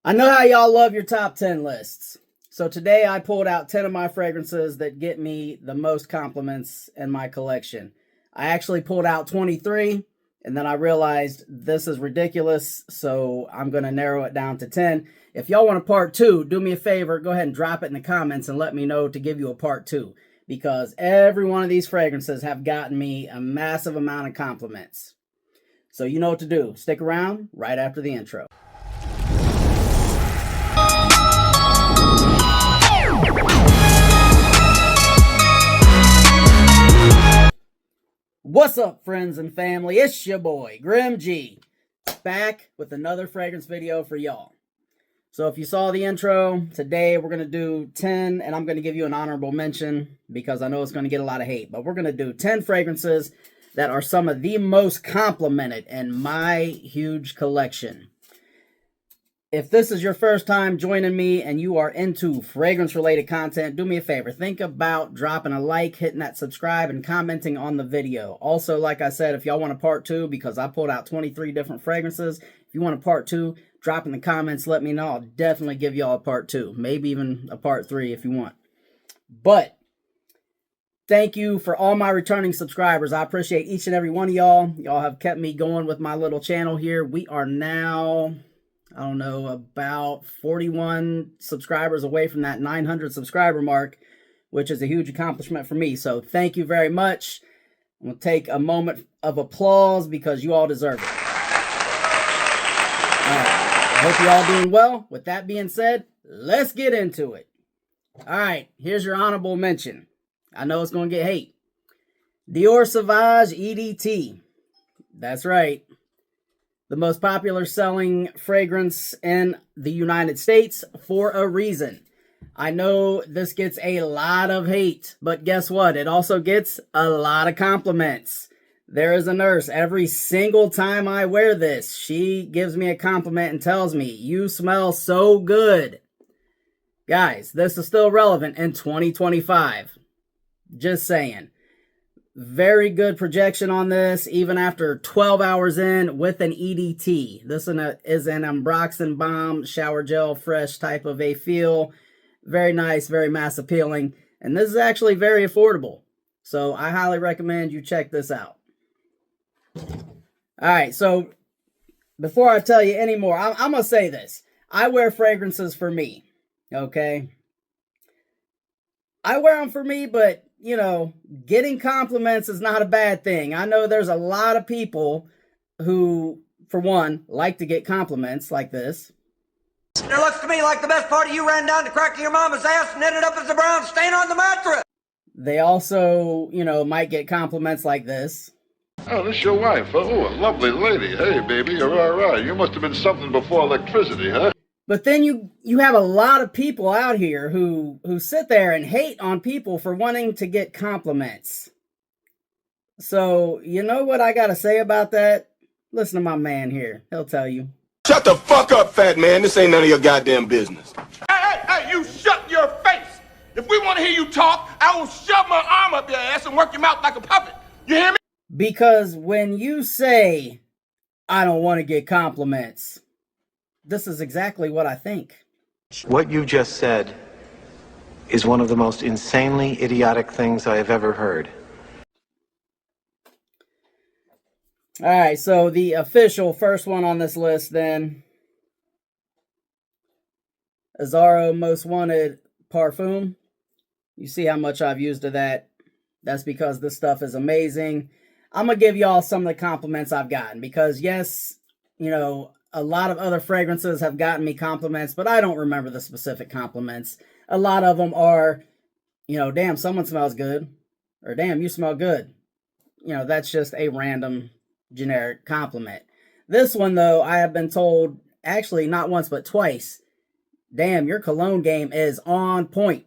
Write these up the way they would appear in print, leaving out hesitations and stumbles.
I know how y'all love your top 10 lists. So today I pulled out 10 of my fragrances that get me the most compliments in my collection. I actually pulled out 23 and then I realized this is ridiculous, so I'm going to narrow it down to 10. If y'all want a part 2, do me a favor, go ahead and drop it in the comments and let me know to give you a part 2, because every one of these fragrances have gotten me a massive amount of compliments. So you know what to do. Stick around right after the intro. What's up, friends and family? It's your boy, Grim G, back with another fragrance video for y'all. So if you saw the intro, today we're going to do 10, and I'm going to give you an honorable mention because I know it's going to get a lot of hate, but we're going to do 10 fragrances that are some of the most complimented in my huge collection. If this is your first time joining me and you are into fragrance-related content, do me a favor. Think about dropping a like, hitting that subscribe, and commenting on the video. Also, like I said, if y'all want a part 2, because I pulled out 23 different fragrances, if you want a part 2, drop in the comments, let me know. I'll definitely give y'all a part 2. Maybe even a part 3 if you want. But thank you for all my returning subscribers. I appreciate each and every one of y'all. Y'all have kept me going with my little channel here. We are now, I don't know, about 41 subscribers away from that 900 subscriber mark, which is a huge accomplishment for me. So thank you very much. I'm going to take a moment of applause because you all deserve it. All right. I hope you're all doing well. With that being said, let's get into it. All right. Here's your honorable mention. I know it's going to get hate. Dior Sauvage EDT. That's right. The most popular selling fragrance in the United States for a reason. I know this gets a lot of hate, but guess what? It also gets a lot of compliments. There is a nurse every single time I wear this. She gives me a compliment and tells me, "You smell so good." Guys, this is still relevant in 2025. Just saying. Very good projection on this, even after 12 hours in with an EDT. This is an Ambroxan Balm shower gel fresh type of a feel. Very nice, very mass appealing. And this is actually very affordable. So I highly recommend you check this out. All right, so before I tell you any more, I'm going to say this. I wear fragrances for me, okay? I wear them for me, but you know, getting compliments is not a bad thing. I know there's a lot of people who, for one, like to get compliments like this. It looks to me like the best part of you ran down the crack of your mama's ass and ended up as a brown stain on the mattress. They also, you know, might get compliments like this. Oh, this your wife. Oh, a lovely lady. Hey, baby, you're all right. You must have been something before electricity, huh? But then you have a lot of people out here who sit there and hate on people for wanting to get compliments. So, you know what I got to say about that? Listen to my man here. He'll tell you. Shut the fuck up, fat man. This ain't none of your goddamn business. Hey, you shut your face. If we want to hear you talk, I will shove my arm up your ass and work your mouth like a puppet. You hear me? Because when you say, "I don't want to get compliments," this is exactly what I think. What you just said is one of the most insanely idiotic things I have ever heard. All right, so the official first one on this list then, Azzaro Most Wanted Parfum. You see how much I've used of that. That's because this stuff is amazing. I'm going to give y'all some of the compliments I've gotten because, yes, you know, a lot of other fragrances have gotten me compliments, but I don't remember the specific compliments. A lot of them are, you know, "Damn, someone smells good," or "Damn, you smell good." You know, that's just a random generic compliment. This one, though, I have been told, actually not once but twice, "Damn, your cologne game is on point."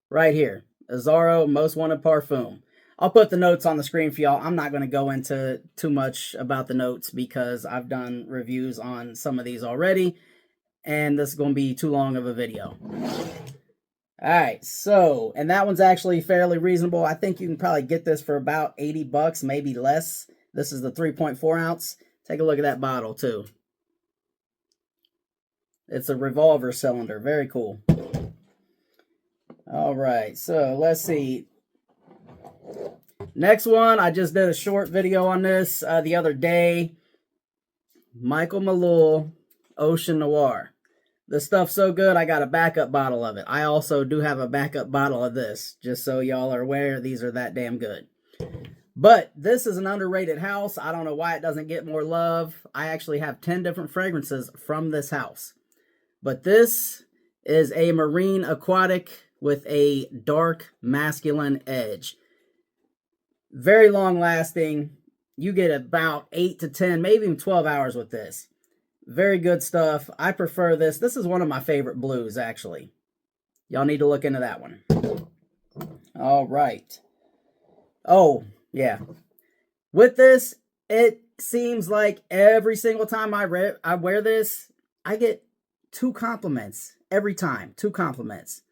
Right here, Azzaro Most Wanted Parfum. I'll put the notes on the screen for y'all. I'm not going to go into too much about the notes because I've done reviews on some of these already, and this is going to be too long of a video. All right, so, and that one's actually fairly reasonable. I think you can probably get this for about 80 bucks, maybe less. This is the 3.4 ounce. Take a look at that bottle, too. It's a revolver cylinder. Very cool. All right, so let's see. Next one, I just did a short video on this the other day. Michael Malul Ocean Noir. This stuff's so good, I got a backup bottle of it. I also do have a backup bottle of this, just so y'all are aware, these are that damn good. But this is an underrated house. I don't know why it doesn't get more love. I actually have 10 different fragrances from this house. But this is a marine aquatic with a dark masculine edge. Very long lasting. You get about 8 to 10, maybe even 12 hours with this. Very good stuff. I prefer this. This is one of my favorite blues, actually. Y'all need to look into that one. All right. Oh, yeah. With this, it seems like every single time I wear this, I get 2 compliments. Every time. 2 compliments.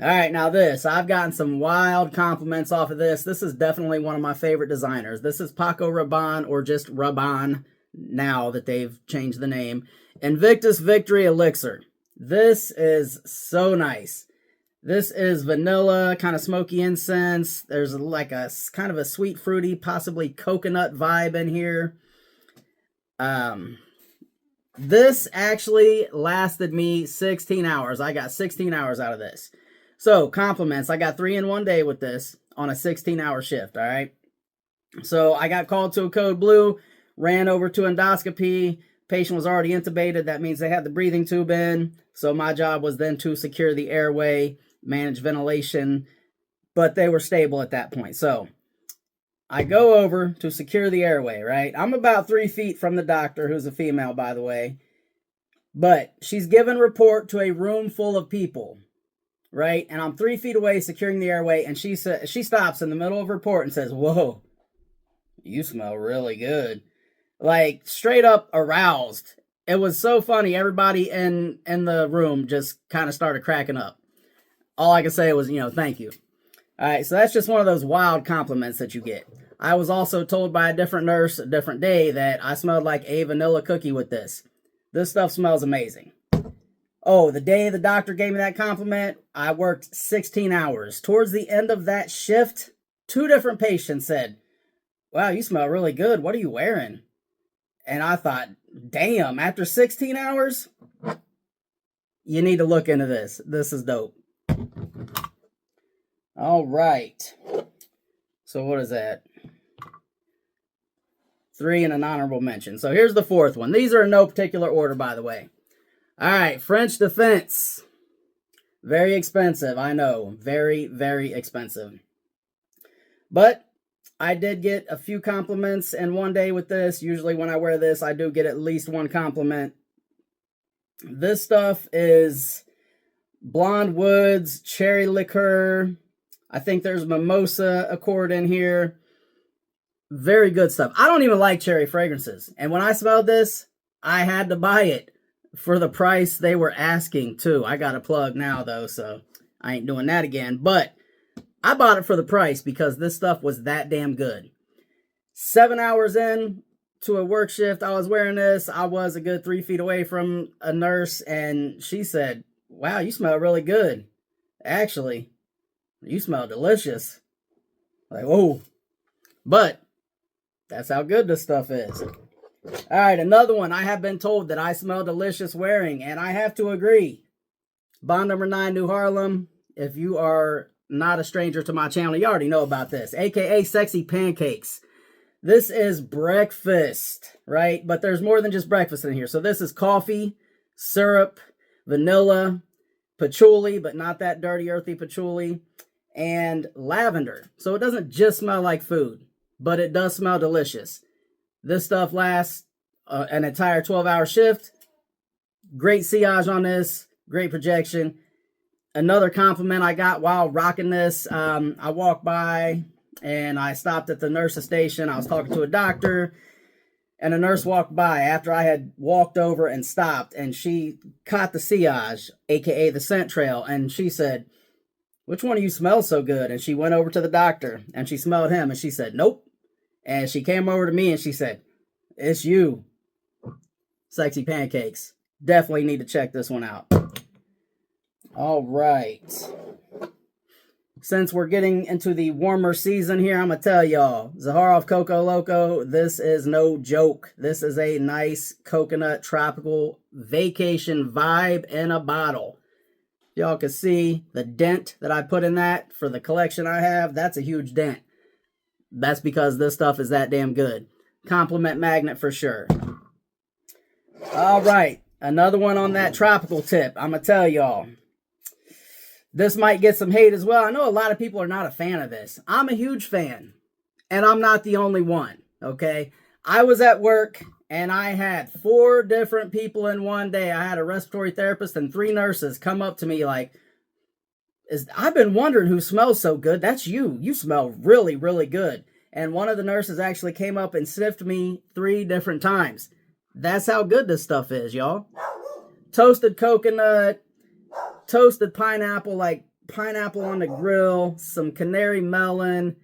All right, now this. I've gotten some wild compliments off of this. This is definitely one of my favorite designers. This is Paco Rabanne, or just Rabanne, now that they've changed the name. Invictus Victory Elixir. This is so nice. This is vanilla, kind of smoky incense. There's like a kind of a sweet, fruity, possibly coconut vibe in here. This actually lasted me 16 hours. I got 16 hours out of this. So, compliments. I got 3 in one day with this on a 16-hour shift, all right? So, I got called to a code blue, ran over to endoscopy. Patient was already intubated. That means they had the breathing tube in. So, my job was then to secure the airway, manage ventilation, but they were stable at that point. So, I go over to secure the airway, right? I'm about 3 feet from the doctor, who's a female, by the way. But she's given report to a room full of people. Right? And I'm 3 feet away securing the airway, and she stops in the middle of her report and says, "Whoa, you smell really good." Like, straight up aroused. It was so funny. Everybody in the room just kind of started cracking up. All I could say was, thank you. All right, so that's just one of those wild compliments that you get. I was also told by a different nurse a different day that I smelled like a vanilla cookie with this. This stuff smells amazing. Oh, the day the doctor gave me that compliment, I worked 16 hours. Towards the end of that shift, 2 different patients said, "Wow, you smell really good. What are you wearing?" And I thought, damn, after 16 hours, you need to look into this. This is dope. All right. So what is that? 3 and an honorable mention. So here's the 4th one. These are in no particular order, by the way. All right, French Defense. Very expensive, I know. Very, very expensive. But I did get a few compliments in one day with this. Usually when I wear this, I do get at least 1 compliment. This stuff is Blonde Woods, Cherry Liqueur. I think there's Mimosa Accord in here. Very good stuff. I don't even like cherry fragrances. And when I smelled this, I had to buy it. For the price they were asking, too. I got a plug now, though, so I ain't doing that again. But I bought it for the price because this stuff was that damn good. 7 hours in to a work shift, I was wearing this. I was a good 3 feet away from a nurse, and she said, "Wow, you smell really good. Actually, you smell delicious." Like, whoa. But that's how good this stuff is. All right, another one. I have been told that I smell delicious wearing, and I have to agree. Bond number 9, New Harlem. If you are not a stranger to my channel, you already know about this, aka Sexy Pancakes. This is breakfast, right? But there's more than just breakfast in here. So this is coffee, syrup, vanilla, patchouli, but not that dirty, earthy patchouli, and lavender. So it doesn't just smell like food, but it does smell delicious. This stuff lasts an entire 12-hour shift. Great sillage on this. Great projection. Another compliment I got while rocking this. I walked by and I stopped at the nurse's station. I was talking to a doctor, and a nurse walked by after I had walked over and stopped, and she caught the sillage, aka the scent trail, and she said, "Which one of you smells so good?" And she went over to the doctor and she smelled him, and she said, "Nope." And she came over to me and she said, "It's you." Sexy Pancakes. Definitely need to check this one out. All right. Since we're getting into the warmer season here, I'm going to tell y'all, Zaharoff Coco Loco, this is no joke. This is a nice coconut tropical vacation vibe in a bottle. Y'all can see the dent that I put in that for the collection I have. That's a huge dent. That's because this stuff is that damn good. Compliment magnet for sure. All right. Another one on that tropical tip. I'm going to tell y'all. This might get some hate as well. I know a lot of people are not a fan of this. I'm a huge fan. And I'm not the only one. Okay? I was at work and I had 4 different people in one day. I had a respiratory therapist and 3 nurses come up to me like, I've been wondering who smells so good. That's you. You smell really, really good. And one of the nurses actually came up and sniffed me 3 different times. That's how good this stuff is, y'all. Toasted coconut, toasted pineapple, like pineapple on the grill, some canary melon,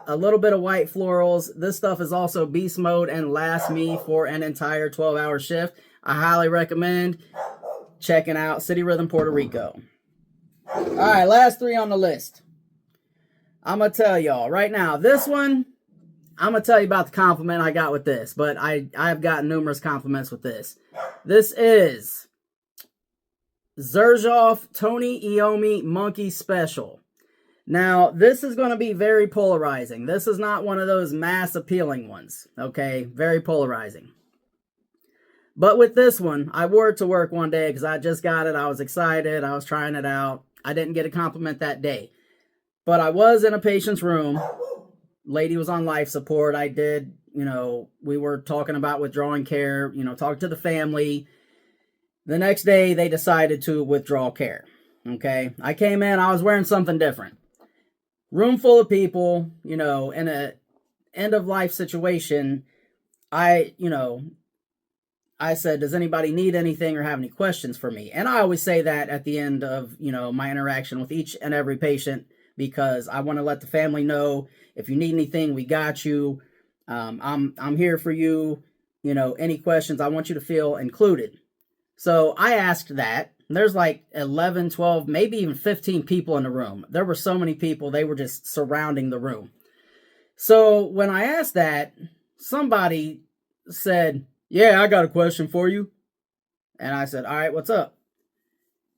a little bit of white florals. This stuff is also beast mode and lasts me for an entire 12-hour shift. I highly recommend checking out City Rhythm Puerto Rico. All right, last 3 on the list. I'm going to tell y'all right now, this one, I'm going to tell you about the compliment I got with this, but I've gotten numerous compliments with this. This is Xerjoff Tony Iommi Monkey Special. Now, this is going to be very polarizing. This is not one of those mass appealing ones, okay? Very polarizing. But with this one, I wore it to work one day because I just got it. I was excited. I was trying it out. I didn't get a compliment that day. But I was in a patient's room. Lady was on life support. I did, we were talking about withdrawing care, talking to the family. The next day, they decided to withdraw care, okay? I came in, I was wearing something different. Room full of people, in a end-of-life situation, I said, does anybody need anything or have any questions for me? And I always say that at the end of, my interaction with each and every patient, because I want to let the family know, if you need anything, we got you. I'm here for you. Any questions, I want you to feel included. So I asked that. There's like 11, 12, maybe even 15 people in the room. There were so many people, they were just surrounding the room. So when I asked that, somebody said, yeah, I got a question for you. And I said, all right, what's up?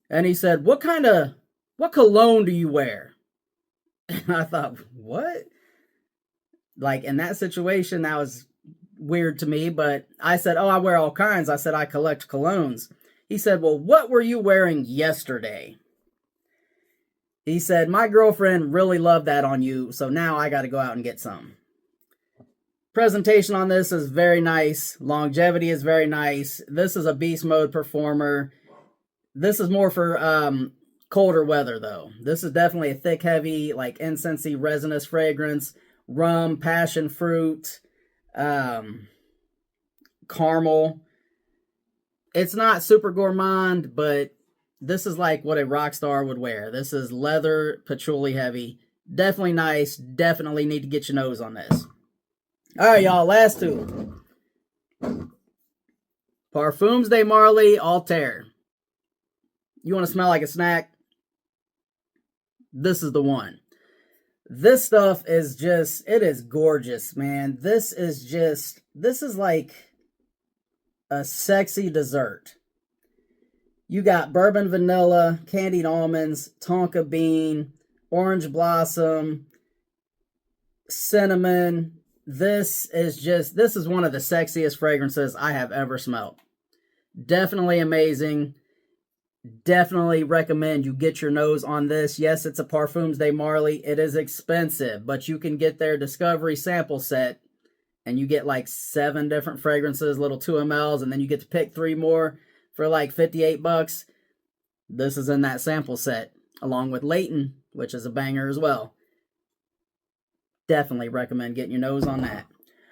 And he said, what cologne do you wear? And I thought, what? Like, in that situation, that was weird to me, but I said, oh, I wear all kinds. I said, I collect colognes. He said, well, what were you wearing yesterday? He said, my girlfriend really loved that on you, so now I got to go out and get some. Presentation on this is very nice. Longevity is very nice. This is a beast mode performer. This is more for colder weather, though. This is definitely a thick, heavy, like incensey, resinous fragrance. Rum, passion fruit, caramel. It's not super gourmand, but this is like what a rock star would wear. This is leather, patchouli heavy. Definitely nice. Definitely need to get your nose on this. All right, y'all. Last 2. Parfums de Marly Altair. You want to smell like a snack? This is the one. This stuff is just, it is gorgeous, man. This is like a sexy dessert. You got bourbon vanilla, candied almonds, tonka bean, orange blossom, cinnamon. This is one of the sexiest fragrances I have ever smelled. Definitely amazing. Definitely recommend you get your nose on this. Yes, it's a Parfums de Marly. It is expensive, but you can get their Discovery sample set and you get like 7 different fragrances, little 2 mLs, and then you get to pick 3 more for like $58. This is in that sample set, along with Leighton, which is a banger as well. Definitely recommend getting your nose on that.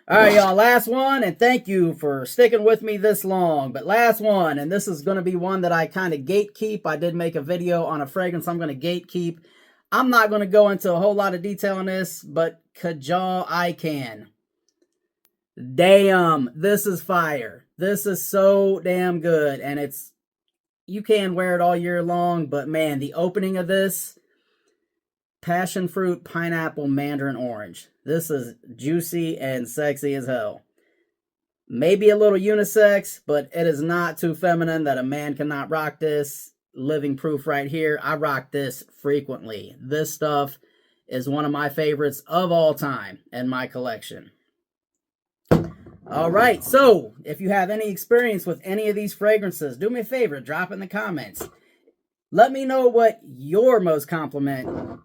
All right, y'all, last one, and thank you for sticking with me this long, but last one, and this is going to be one that I kind of gatekeep. I did make a video on a fragrance I'm going to gatekeep. I'm not going to go into a whole lot of detail on this, but Kajal I Can. Damn, this is fire. This is so damn good. And you can wear it all year long, but man, the opening of this, passion fruit, pineapple, mandarin orange. This is juicy and sexy as hell. Maybe a little unisex, but it is not too feminine that a man cannot rock this. Living proof right here. I rock this frequently. This stuff is one of my favorites of all time in my collection. All right, so if you have any experience with any of these fragrances, do me a favor, drop it in the comments. Let me know what your most compliment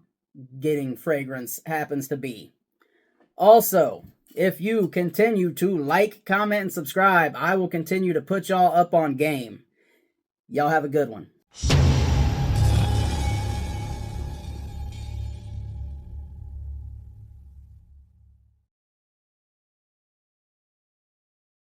getting fragrance happens to be. Also, if you continue to like, comment, and subscribe, I will continue to put y'all up on game. Y'all have a good one.